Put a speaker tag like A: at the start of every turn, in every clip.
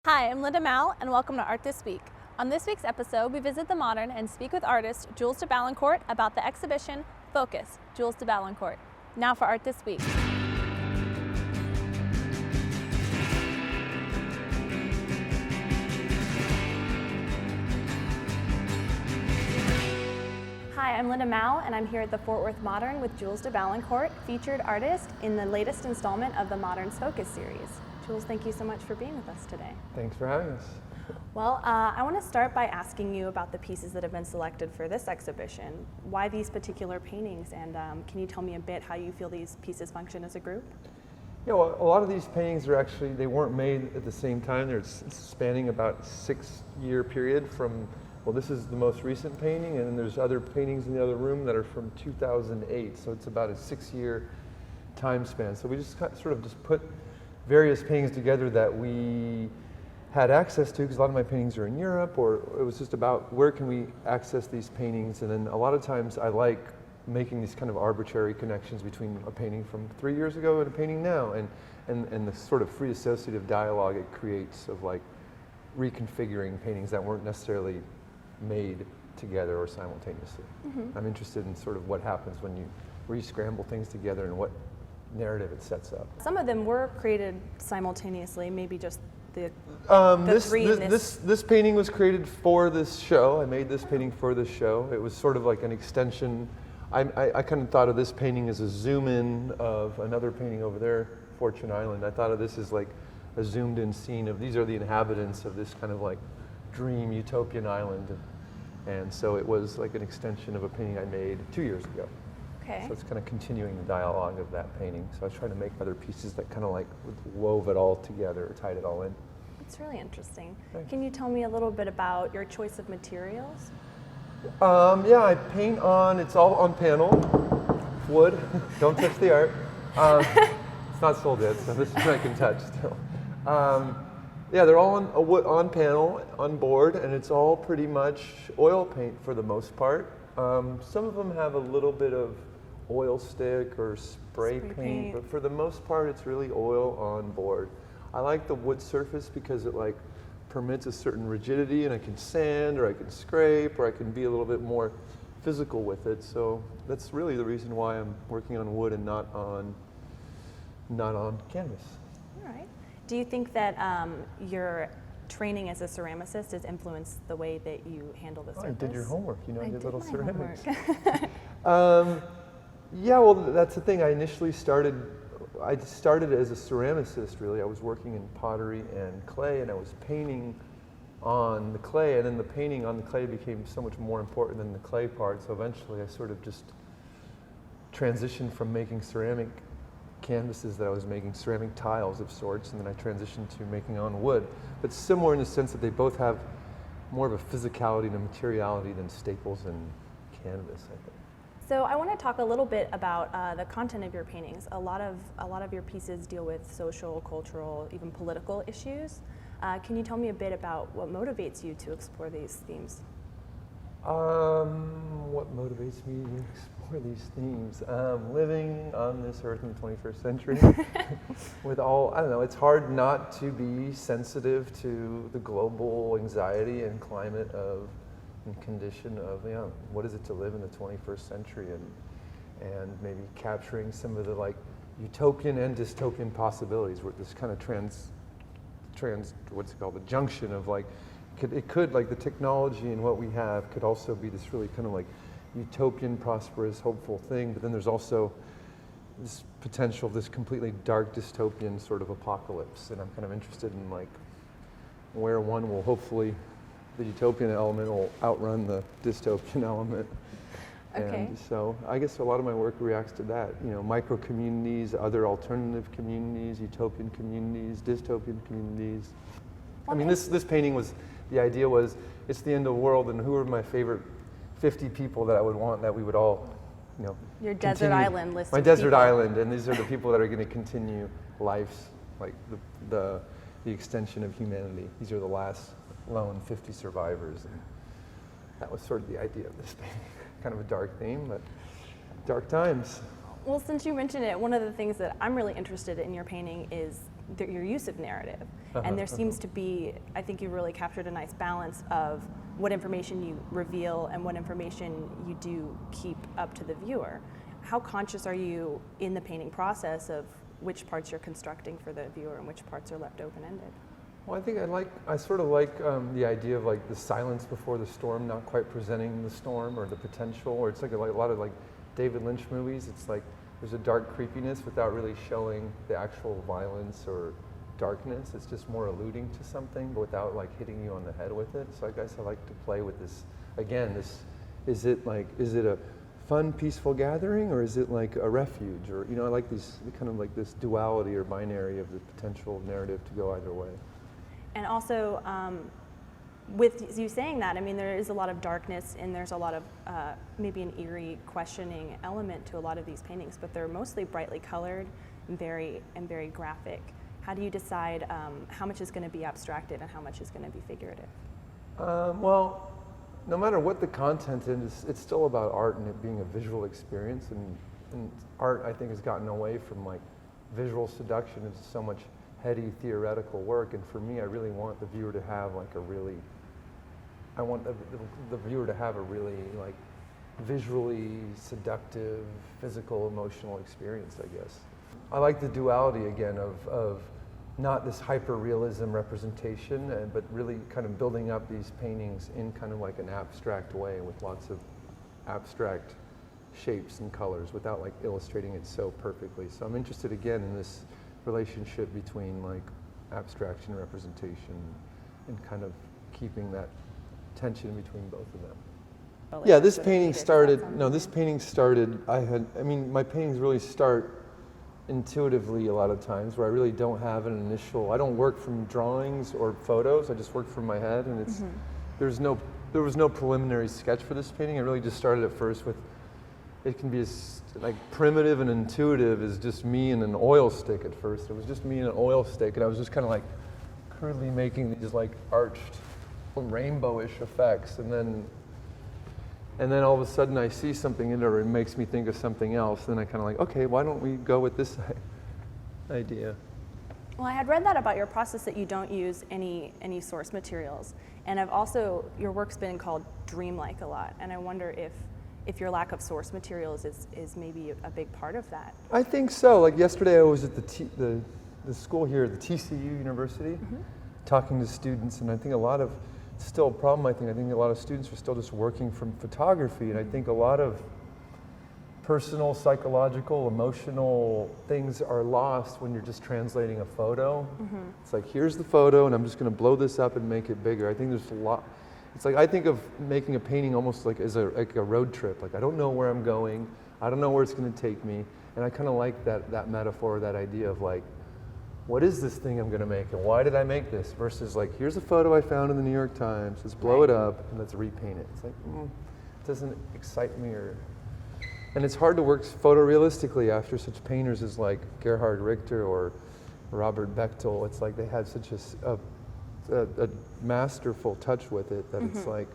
A: Hi, I'm Linda Mal, and welcome to Art This Week. On this week's episode, we visit the Modern and speak with artist Jules de Balincourt about the exhibition Focus, Jules de Balincourt. Now for Art This Week. Hi, I'm Linda Mal, and I'm here at the Fort Worth Modern with Jules de Balincourt, featured artist in the latest installment of the Modern's Focus series. Jules, thank you so much for being with us today.
B: Thanks for having us.
A: Well, I want to start by asking you about the pieces that have been selected for this exhibition. Why these particular paintings, and can you tell me a bit how you feel these pieces function as a group?
B: Yeah, well, a lot of these paintings are actually, they weren't made at the same time. They're spanning about a 6-year period from, well, this is the most recent painting, and then there's other paintings in the other room that are from 2008. So it's about a 6-year time span. So we just sort of just put various paintings together that we had access to, because a lot of my paintings are in Europe, or it was just about where can we access these paintings. And then a lot of times I like making these kind of arbitrary connections between a painting from 3 years ago and a painting now, and the sort of free associative dialogue it creates of like reconfiguring paintings that weren't necessarily made together or simultaneously. Mm-hmm. I'm interested in sort of what happens when you re-scramble things together and what narrative it sets up.
A: Some of them were created simultaneously, maybe just the three in this.
B: This painting was created for this show. I made this painting for this show. It was sort of like an extension. I kind of thought of this painting as a zoom in of another painting over there, Fortune Island. I thought of this as like a zoomed in scene of these are the inhabitants of this kind of like dream utopian island. And so it was like an extension of a painting I made 2 years ago.
A: Okay.
B: So it's kind of continuing the dialogue of that painting. So I was trying to make other pieces that kind of like wove it all together, or tied it all in.
A: It's really interesting.
B: Thanks.
A: Can you tell me a little bit about your choice of materials?
B: Yeah, I paint on, it's all on panel, wood, don't touch the art. It's not sold yet, so this is what I can touch still. Yeah, they're all on panel, on board, and it's all pretty much oil paint for the most part. Some of them have a little bit of oil stick or spray paint, but for the most part it's really oil on board. I like the wood surface because it like permits a certain rigidity, and I can sand or I can scrape or I can be a little bit more physical with it. So that's really the reason why I'm working on wood and not on canvas.
A: All right. Do you think that your training as a ceramicist has influenced the way that you handle the surface?
B: You did your homework, you know, you did little ceramics. Yeah, well, that's the thing. I started as a ceramicist, really. I was working in pottery and clay, and I was painting on the clay, and then the painting on the clay became so much more important than the clay part, so eventually I sort of just transitioned from making ceramic canvases that I was making ceramic tiles of sorts, and then I transitioned to making on wood. But similar in the sense that they both have more of a physicality and a materiality than staples and canvas, I think.
A: So I want to talk a little bit about the content of your paintings. A lot of your pieces deal with social, cultural, even political issues. Can you tell me a bit about what motivates you to explore these themes?
B: What motivates me to explore these themes? Living on this earth in the 21st century with all, I don't know, it's hard not to be sensitive to the global anxiety and climate and condition of, you know, what is it to live in the 21st century, and maybe capturing some of the like utopian and dystopian possibilities where this kind of what's it called, the junction of like, it could, like the technology and what we have could also be this really kind of like utopian, prosperous, hopeful thing, but then there's also this potential, this completely dark dystopian sort of apocalypse, and I'm kind of interested in like where one will hopefully, the utopian element will outrun the dystopian element.
A: Okay.
B: And so I guess a lot of my work reacts to that, you know, micro communities, other alternative communities, utopian communities, dystopian communities. I mean, this painting was, the idea was, it's the end of the world, and who are my favorite 50 people that I would want that we would all, you know,
A: your desert island list.
B: My desert island, and these are the people that are going to continue life's, like the extension of humanity. These are the last lone 50 survivors, and that was sort of the idea of this painting. Kind of a dark theme, but dark times.
A: Well, since you mentioned it, one of the things that I'm really interested in your painting is your use of narrative. And there seems to be, I think you really captured a nice balance of what information you reveal and what information you do keep up to the viewer. How conscious are you in the painting process of which parts you're constructing for the viewer and which parts are left open-ended?
B: Well, I think I sort of like the idea of like the silence before the storm, not quite presenting the storm or the potential, or it's like a lot of like David Lynch movies. It's like there's a dark creepiness without really showing the actual violence or darkness. It's just more alluding to something, but without like hitting you on the head with it. So I guess I like to play with this. Again, is it a fun, peaceful gathering, or is it like a refuge? Or, I like these kind of like this duality or binary of the potential narrative to go either way.
A: And also, with you saying that, I mean, there is a lot of darkness and there's a lot of maybe an eerie, questioning element to a lot of these paintings, but they're mostly brightly colored and very graphic. How do you decide how much is going to be abstracted and how much is going to be figurative?
B: Well, no matter what the content is, it's still about art and it being a visual experience. And art, I think, has gotten away from like visual seduction into so much heady theoretical work. And for me, I really want the viewer to have like I want the viewer to have a really like visually seductive, physical, emotional experience, I guess. I like the duality again of not this hyper-realism representation, but really kind of building up these paintings in kind of like an abstract way with lots of abstract shapes and colors without like illustrating it so perfectly. So I'm interested again in this relationship between like abstraction and representation and kind of keeping that tension between both of them. Yeah, this painting started, my paintings really start intuitively a lot of times where I really don't have an initial, I don't work from drawings or photos, I just work from my head, and it's, there was no preliminary sketch for this painting. I really just started at first with, it can be as like primitive and intuitive as just me and an oil stick at first. It was just me and an oil stick, and I was just kind of like crudely making these like arched rainbowish effects, and then all of a sudden I see something in it or it makes me think of something else, and I kind of like, okay, why don't we go with this idea?
A: Well, I had read that about your process, that you don't use any source materials, and I've also, your work's been called dreamlike a lot, and I wonder if your lack of source materials is maybe a big part of that.
B: I think so. Like yesterday I was at the school here at the TCU University talking to students, and I think it's still a problem. I think a lot of students are still just working from photography, and I think a lot of personal, psychological, emotional things are lost when you're just translating a photo. It's like, here's the photo and I'm just going to blow this up and make it bigger. I think there's a lot. It's like, I think of making a painting almost like as a road trip. Like, I don't know where I'm going, I don't know where it's going to take me, and I kind of like that metaphor, that idea of like, what is this thing I'm going to make, and why did I make this? Versus like, here's a photo I found in the New York Times, let's blow it up and let's repaint it. It's like, it doesn't excite me, and it's hard to work photorealistically after such painters as like Gerhard Richter or Robert Bechtel. It's like they had such a masterful touch with it that it's like,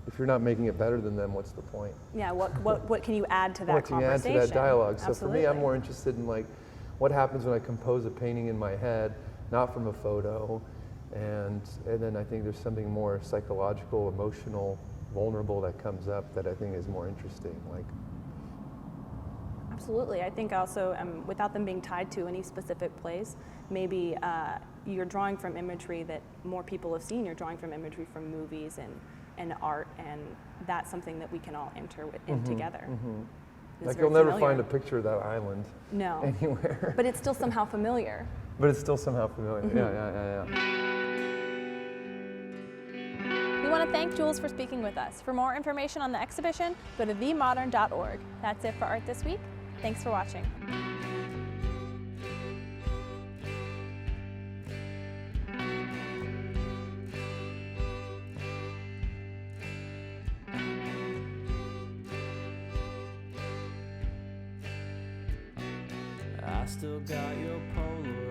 B: if you're not making it better than them, what's the point?
A: Yeah, what can you add to that
B: conversation? What can you add to that dialogue? So
A: Absolutely.
B: for me, I'm more interested in like, what happens when I compose a painting in my head, not from a photo, and then I think there's something more psychological, emotional, vulnerable that comes up that I think is more interesting. Like,
A: absolutely. I think also, without them being tied to any specific place, maybe you're drawing from imagery that more people have seen. You're drawing from imagery from movies and art, and that's something that we can all enter in together.
B: Like, you'll never find a picture of that island anywhere.
A: But it's still somehow familiar.
B: Yeah.
A: We want to thank Jules for speaking with us. For more information on the exhibition, go to themodern.org. That's it for Art This Week. Thanks for watching.
C: I still got your Polaroid.